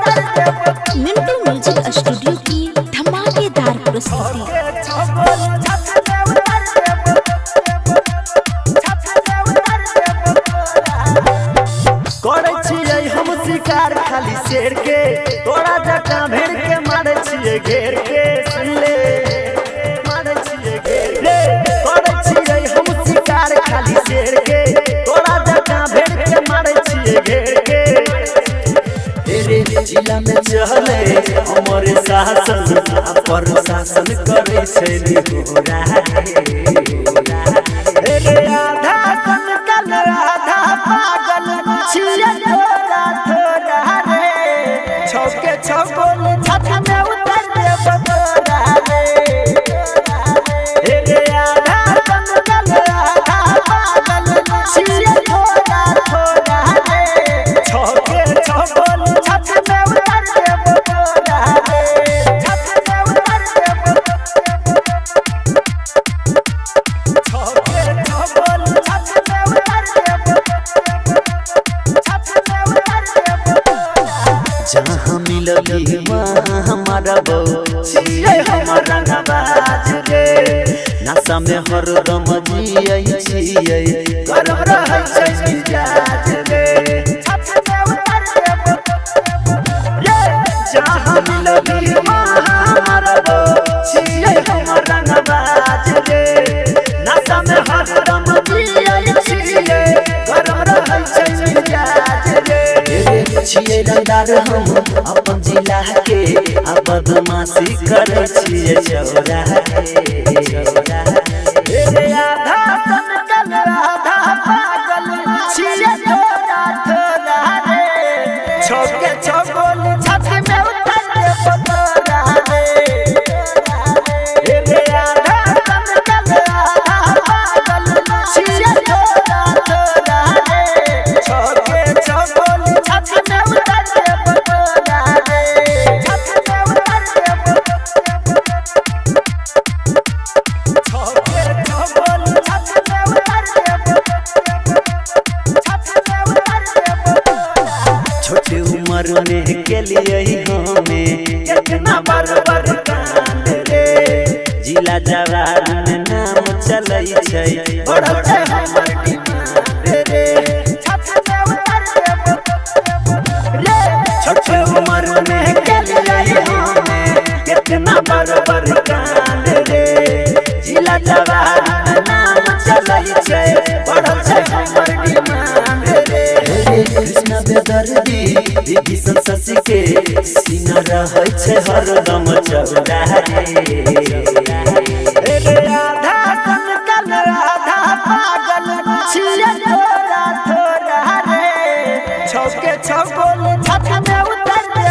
Mintu music studio की धमाकेदार प्रस्तुति। हम शिकार खाली शेर के तोरा जका भेड़ के मारे छिए घेर के सुनले मारे छिए घेर रे करे छिए हम शिकार खाली शेर के तोरा जका भेड़ के मारे छिए घेर के तेरे जिला में चले हमरे शासन पर शासन करे छै निहोरा रे आधा सन कल आधा पागल छिए थोड़ा थोड़ा रे छौके छौगोल छत में उतर दे बतोरा रे आधा सन कल आधा पागल छिए थोड़ा थोड़ा रे छौके छौगोल छत में उतर दे बतोरा छत में उतर दे छौके छौगोल छत में उतर दे जहाँ मिलली वहाँ हमारा बहू छिए हमारा नवाज रे नशा में हरदम जियै छिए गरम रहै छै मिजाज रे जहाँ मिलली वहाँ हमारा बहू छिए हमारा नवाज रे नशा में हरदम जियै छिए गरम रहै छै मिजाज रे छिए रंगदार हम अपन जिला के बदमाशी करे छिए छौरा रे आधा सन कल आधा पागल छिए थोड़ा थोड़ा रे छौके छौगोल छत में उतर दे बतोरा रे आधा सन कल आधा पागल छिए थोड़ा थोड़ा रे छौके छौगोल छत में उतर दे बतोरा छत में उतर दे छौके छौगोल छत में उतर दे छत में उतर दे छोटी उम्र में के लिए हमें कितना बड़ कांड रे जिला जवार में नाम चलै छै बढ़ै छै हमर डिमांड रे छत में उतर दे छोटे उम्र में के लिए हमें कितना बड़ कांड रे जिला जवार में नाम चलै छै बढ़ै छै हमर डिमांड रे कृष्ण बेदर्दी विभीषण शशि के सीना रहै छै हरदम चौड़ा रे आधा सन कल आधा पागल छिए थोड़ा थोड़ा रे छौके छौगोल छत में उतर दे